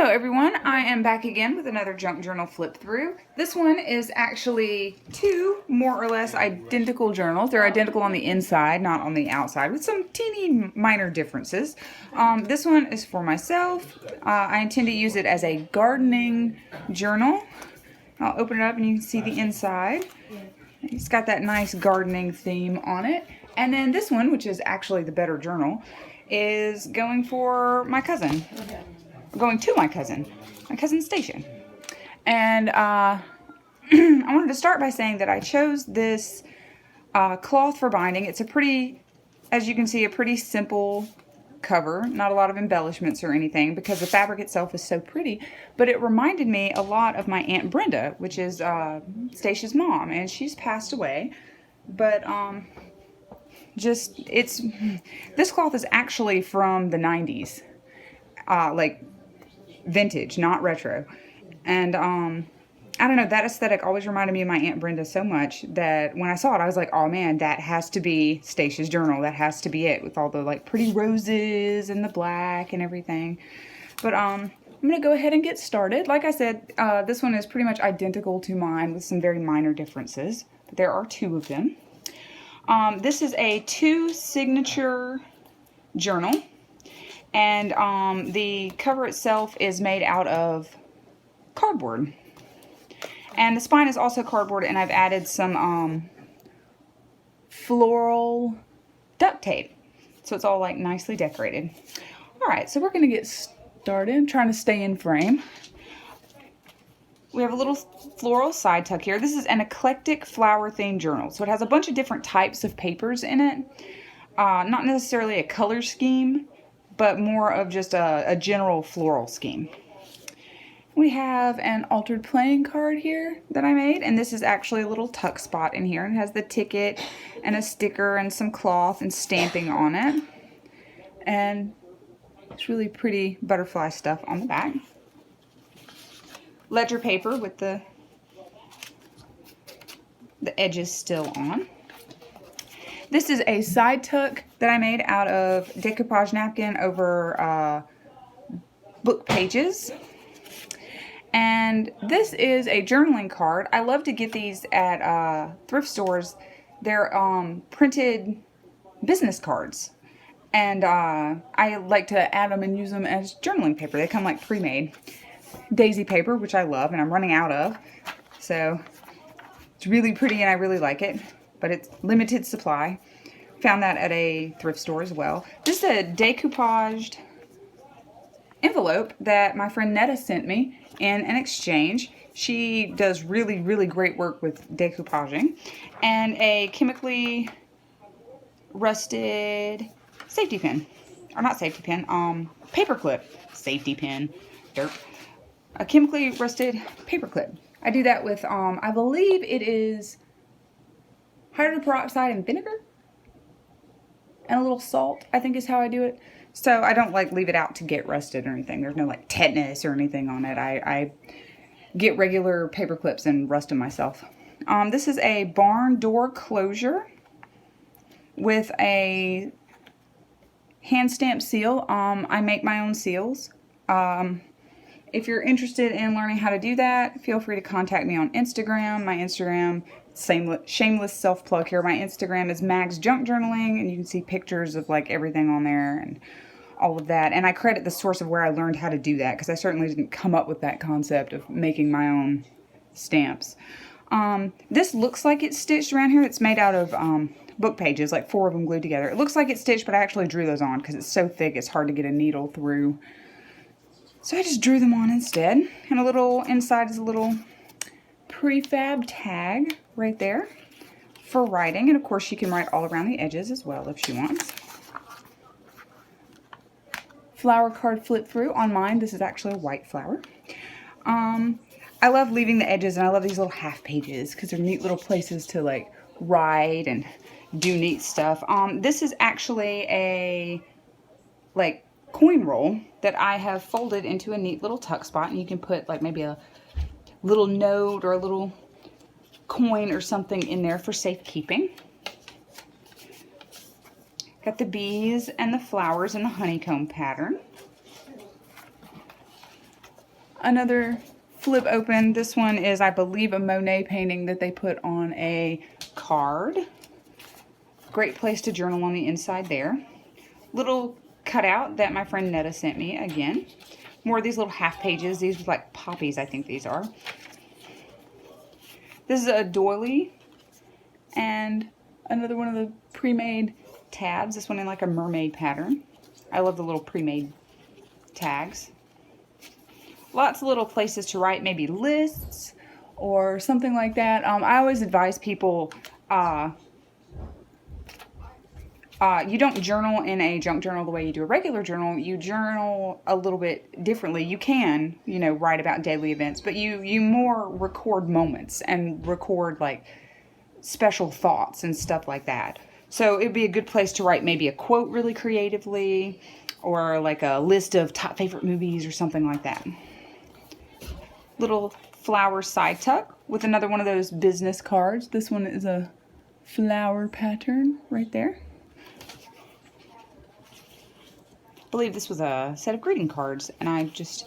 Hello everyone, I am back again with another junk journal flip through. This one is actually two more or less identical journals. They're identical on the inside, not on the outside, with some teeny minor differences. This one is for myself. I intend to use it as a gardening journal. I'll open it up and you can see the inside. It's got that nice gardening theme on it. And then this one, which is actually the better journal, is going for my cousin. Going to my cousin Station. And I wanted to start by saying that I chose this cloth for binding. It's a pretty, as you can see, a pretty simple cover, not a lot of embellishments or anything because the fabric itself is so pretty, but it reminded me a lot of my Aunt Brenda, which is Stacia's mom, and she's passed away. But this cloth is actually from the 90s, like vintage, not retro. And I don't know, that aesthetic always reminded me of my Aunt Brenda so much that when I saw it I was like, oh man, that has to be Stacia's journal. That has to be it, with all the like pretty roses and the black and everything. But I'm gonna go ahead and get started. Like I said, this one is pretty much identical to mine with some very minor differences, but there are two of them. This is a 2 signature journal. And the cover itself is made out of cardboard. And the spine is also cardboard, and I've added some floral duct tape. So it's all like nicely decorated. Alright, so we're going to get started. I'm trying to stay in frame. We have a little floral side tuck here. This is an eclectic flower themed journal. So it has a bunch of different types of papers in it. Not necessarily a color scheme, but more of just a general floral scheme. We have an altered playing card here that I made, and this is actually a little tuck spot in here. It has the ticket and a sticker and some cloth and stamping on it. And it's really pretty butterfly stuff on the back. Ledger paper with the edges still on. This is a side tuck that I made out of decoupage napkin over book pages. And this is a journaling card. I love to get these at thrift stores. They're printed business cards. And I like to add them and use them as journaling paper. They come like pre-made. Daisy paper, which I love and I'm running out of. So it's really pretty and I really like it. But it's limited supply. Found that at a thrift store as well. This is a decoupaged envelope that my friend Netta sent me in an exchange. She does really, really great work with decoupaging. And a chemically rusted safety pin. Or not safety pin, paper clip. Safety pin. Derp. A chemically rusted paper clip. I do that with, I believe it is hydrogen peroxide and vinegar and a little salt, I think is how I do it. So I don't like leave it out to get rusted or anything. There's no like tetanus or anything on it. I get regular paper clips and rust them myself. This is a barn door closure with a hand stamped seal. I make my own seals. If you're interested in learning how to do that, feel free to contact me on Instagram. My Instagram, shameless self-plug here, my Instagram is Mag's Junk Journaling, and you can see pictures of like everything on there and all of that. And I credit the source of where I learned how to do that, because I certainly didn't come up with that concept of making my own stamps. This looks like it's stitched around here. It's made out of book pages, like 4 of them glued together. It looks like it's stitched, but I actually drew those on because it's so thick it's hard to get a needle through. So I just drew them on instead. And a little, inside is a little prefab tag right there for writing. And of course she can write all around the edges as well if she wants. Flower card flip through. On mine, this is actually a white flower. I love leaving the edges, and I love these little half pages because they're neat little places to like write and do neat stuff. This is actually a like coin roll that I have folded into a neat little tuck spot, and you can put like maybe a little note or a little coin or something in there for safekeeping. Got the bees and the flowers and the honeycomb pattern. Another flip open. This one is, I believe, a Monet painting that they put on a card. Great place to journal on the inside there. Little cutout that my friend Netta sent me again. More of these little half pages. These are like poppies, I think these are. This is a doily and another one of the pre-made tabs. This one in like a mermaid pattern. I love the little pre-made tags. Lots of little places to write, maybe lists or something like that. I always advise people, you don't journal in a junk journal the way you do a regular journal. You journal a little bit differently. You can, you know, write about daily events, but you more record moments and record like special thoughts and stuff like that. So it'd be a good place to write maybe a quote really creatively, or like a list of top favorite movies or something like that. Little flower side tuck with another one of those business cards. This one is a flower pattern right there. I believe this was a set of greeting cards, and I just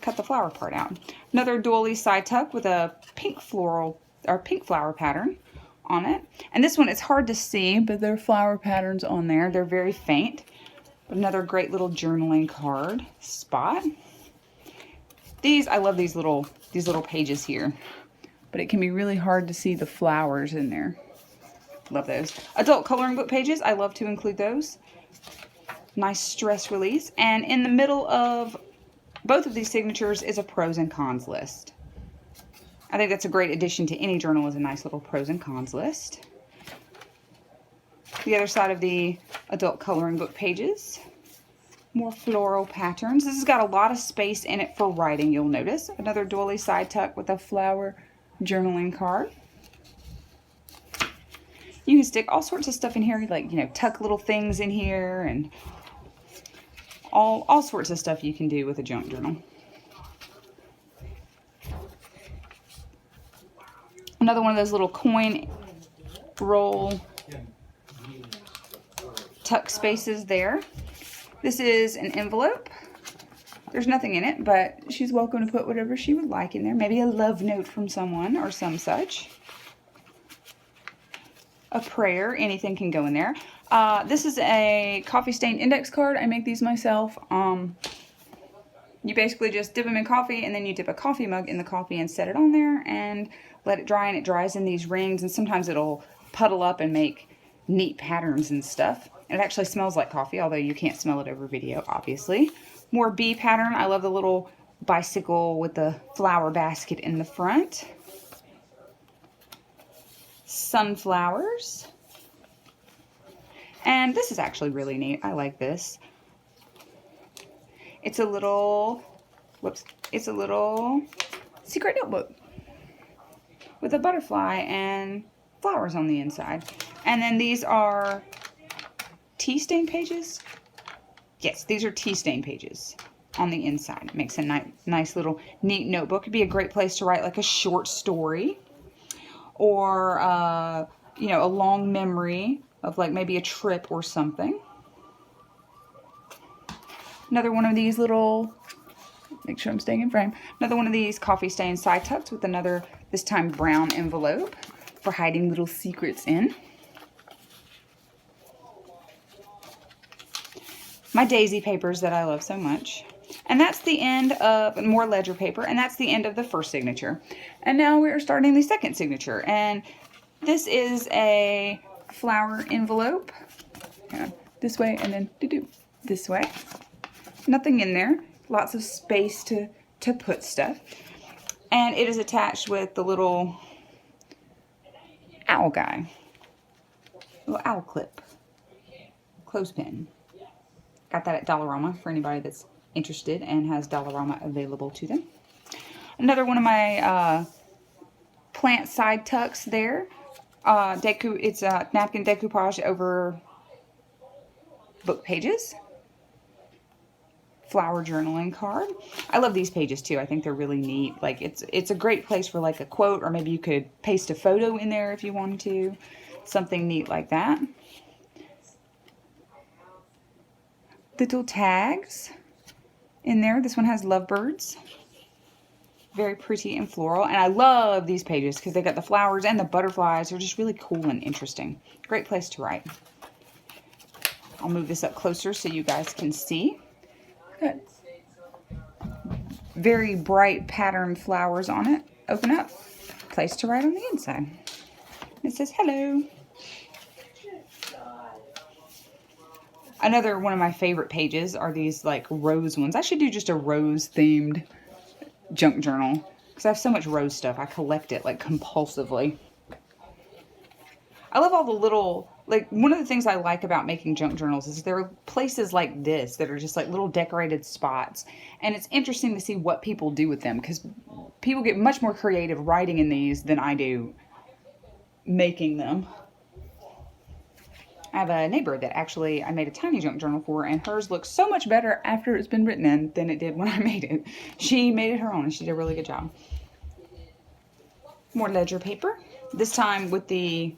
cut the flower part out. Another doily side tuck with a pink floral or pink flower pattern on it. And this one, it's hard to see, but there are flower patterns on there. They're very faint. Another great little journaling card spot. These, I love these little pages here, but it can be really hard to see the flowers in there. Love those. Adult coloring book pages, I love to include those. Nice stress release. And in the middle of both of these signatures is a pros and cons list. I think that's a great addition to any journal, is a nice little pros and cons list. The other side of the adult coloring book pages. More floral patterns. This has got a lot of space in it for writing, you'll notice. Another doily side tuck with a flower journaling card. You can stick all sorts of stuff in here, like, you know, tuck little things in here and all sorts of stuff you can do with a junk journal. Another one of those little coin roll tuck spaces there. This is an envelope. There's nothing in it, but she's welcome to put whatever she would like in there. Maybe a love note from someone or some such. A prayer, anything can go in there. This is a coffee stain index card. I make these myself. You basically just dip them in coffee, and then you dip a coffee mug in the coffee and set it on there and let it dry, and it dries in these rings, and sometimes it'll puddle up and make neat patterns and stuff. And it actually smells like coffee, although you can't smell it over video, obviously. More bee pattern. I love the little bicycle with the flower basket in the front. Sunflowers. And this is actually really neat. I like this. It's a little, it's a little secret notebook with a butterfly and flowers on the inside. And then these are tea stain pages. Yes, these are tea stain pages on the inside. It makes a nice little neat notebook. It'd be a great place to write like a short story, or you know, a long memory of like maybe a trip or something. Another one of these little, make sure I'm staying in frame. Another one of these coffee stain side tucks with another, this time brown envelope for hiding little secrets in. My daisy papers that I love so much. And that's the end of, more ledger paper, and that's the end of the first signature. And now we are starting the second signature. And this is a flower envelope. This way, and then this way. Nothing in there. Lots of space to put stuff. And it is attached with the little owl guy. Little owl clip. Clothespin. Got that at Dollarama for anybody that's interested and has Dollarama available to them. Another one of my plant side tucks there. It's a napkin decoupage over book pages. Flower journaling card. I love these pages too. I think they're really neat. Like it's a great place for like a quote, or maybe you could paste a photo in there if you wanted to. Something neat like that. Little tags in there. This one has lovebirds. Very pretty and floral. And I love these pages because they got the flowers and the butterflies. They're just really cool and interesting. Great place to write. I'll move this up closer so you guys can see. Good. Very bright patterned flowers on it. Open up. Place to write on the inside. It says hello. Another one of my favorite pages are these like rose ones. I should do just a rose themed junk journal because I have so much rose stuff. I collect it like compulsively. I love all the little, like, one of the things I like about making junk journals is there are places like this that are just like little decorated spots. And it's interesting to see what people do with them because people get much more creative writing in these than I do making them. I have a neighbor that actually I made a tiny junk journal for, and hers looks so much better after it's been written in than it did when I made it. She made it her own and she did a really good job. More ledger paper, this time with the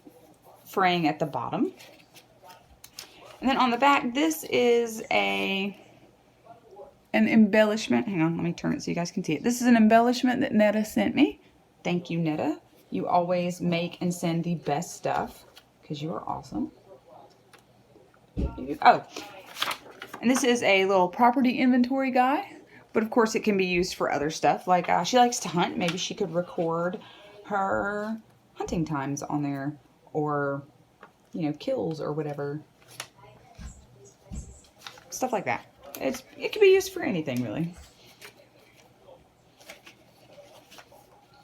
fraying at the bottom. And then on the back, this is an embellishment. Hang on, let me turn it so you guys can see it. This is an embellishment that Netta sent me. Thank you, Netta. You always make and send the best stuff because you are awesome. Oh, and this is a little property inventory guy, but of course it can be used for other stuff. Like she likes to hunt. Maybe she could record her hunting times on there, or, you know, kills or whatever. Stuff like that. It can be used for anything, really.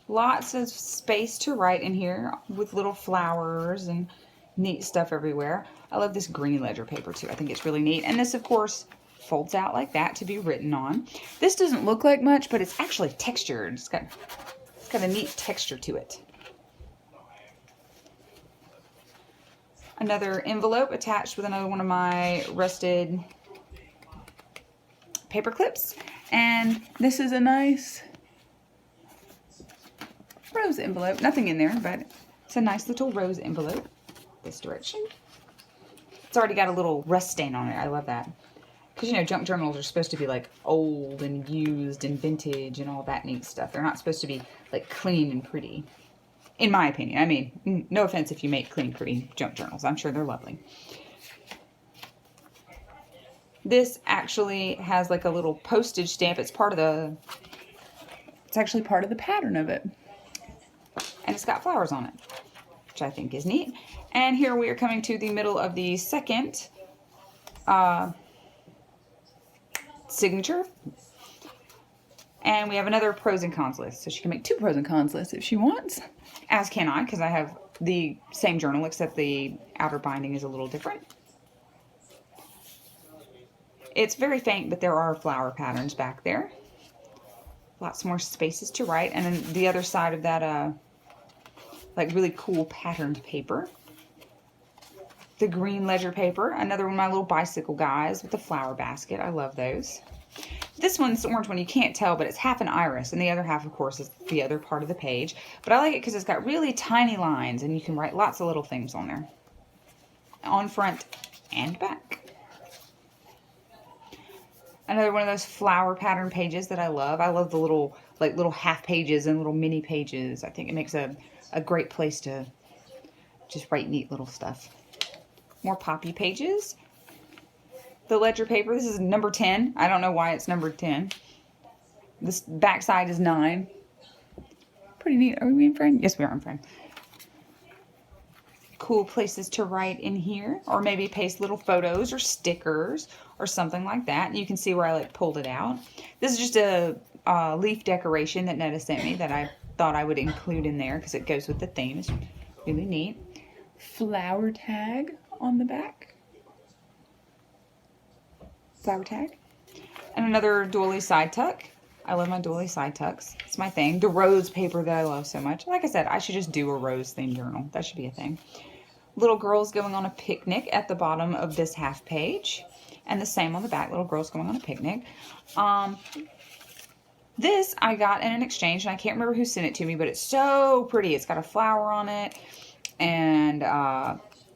Lots of space to write in here with little flowers and neat stuff everywhere. I love this green ledger paper too. I think it's really neat. And this, of course, folds out like that to be written on. This doesn't look like much, but it's actually textured. It's got a neat texture to it. Another envelope attached with another one of my rusted paper clips. And this is a nice rose envelope. Nothing in there, but it's a nice little rose envelope. This direction. It's already got a little rust stain on it. I love that. Because, you know, junk journals are supposed to be like old and used and vintage and all that neat stuff. They're not supposed to be like clean and pretty. In my opinion. I mean, no offense if you make clean, pretty junk journals. I'm sure they're lovely. This actually has like a little postage stamp. It's actually part of the pattern of it. And it's got flowers on it, which I think is neat. And here we are coming to the middle of the second signature. And we have another pros and cons list. So she can make 2 pros and cons lists if she wants. As can I, because I have the same journal, except the outer binding is a little different. It's very faint, but there are flower patterns back there. Lots more spaces to write. And then the other side of that, like really cool patterned paper. The green ledger paper. Another one of my little bicycle guys with the flower basket. I love those. This one's the orange one. You can't tell, but it's half an iris. And the other half, of course, is the other part of the page. But I like it because it's got really tiny lines. And you can write lots of little things on there. On front and back. Another one of those flower pattern pages that I love. I love the little half pages and little mini pages. I think it makes a great place to just write neat little stuff. More poppy pages. The ledger paper. This is number 10. I don't know why it's number 10. This back side is 9. Pretty neat. Are we in frame? Yes, we are in frame. Cool places to write in here, or maybe paste little photos or stickers or something like that. And you can see where I like pulled it out. This is just a leaf decoration that Netta sent me that I thought I would include in there because it goes with the theme. It's really neat. Flower tag on the back. Flower tag. And another doily side tuck. I love my doily side tucks. It's my thing. The rose paper that I love so much. Like I said, I should just do a rose themed journal. That should be a thing. Little girls going on a picnic at the bottom of this half page. And the same on the back. Little girls going on a picnic. This I got in an exchange, and I can't remember who sent it to me, but it's so pretty. It's got a flower on it, and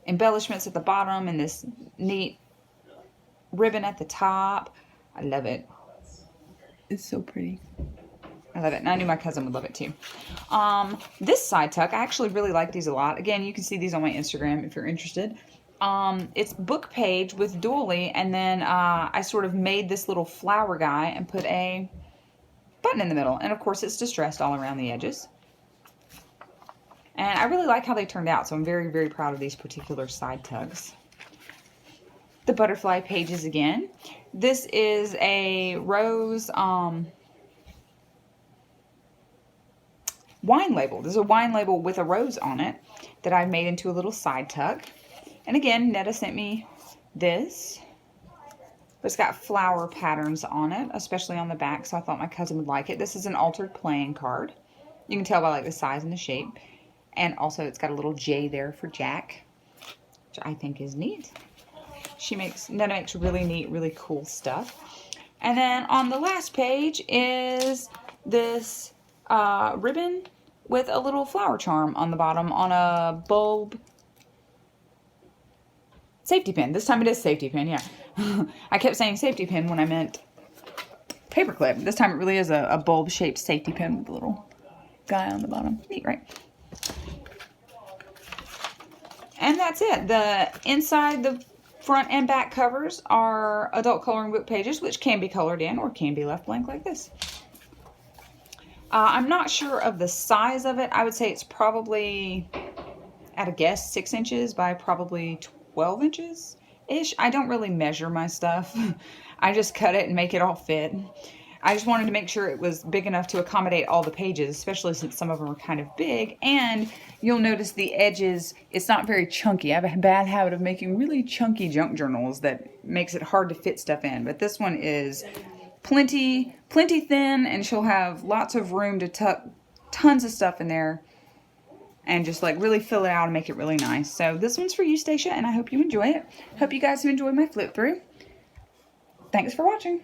embellishments at the bottom, and this neat ribbon at the top. I love it. It's so pretty. I love it. And I knew my cousin would love it too. This side tuck, I actually really like these a lot. Again, you can see these on my Instagram if you're interested. It's book page with doily, and then I sort of made this little flower guy and put a button in the middle. And of course it's distressed all around the edges. And I really like how they turned out, so I'm very, very proud of these particular side tucks. The butterfly pages again. This is a rose wine label. There's a wine label with a rose on it that I've made into a little side tuck. And again, Netta sent me this. But it's got flower patterns on it, especially on the back, so I thought my cousin would like it. This is an altered playing card. You can tell by like the size and the shape. And also it's got a little J there for Jack, which I think is neat. Netta makes really neat, really cool stuff. And then on the last page is this ribbon with a little flower charm on the bottom on a bulb safety pin. This time it is safety pin, yeah. I kept saying safety pin when I meant paper clip. This time it really is a bulb shaped safety pin with a little guy on the bottom. Neat, right? And that's it. The inside, the front and back covers are adult coloring book pages, which can be colored in or can be left blank like this. I'm not sure of the size of it. I would say it's probably, at a guess, 6 inches by probably 12 inches-ish. I don't really measure my stuff. I just cut it and make it all fit. I just wanted to make sure it was big enough to accommodate all the pages, especially since some of them are kind of big. And you'll notice the edges, it's not very chunky. I have a bad habit of making really chunky junk journals that makes it hard to fit stuff in. But this one is plenty thin, and she'll have lots of room to tuck tons of stuff in there and just like really fill it out and make it really nice. So this one's for you, Stacia, and I hope you enjoy it. Hope you guys have enjoyed my flip through. Thanks for watching.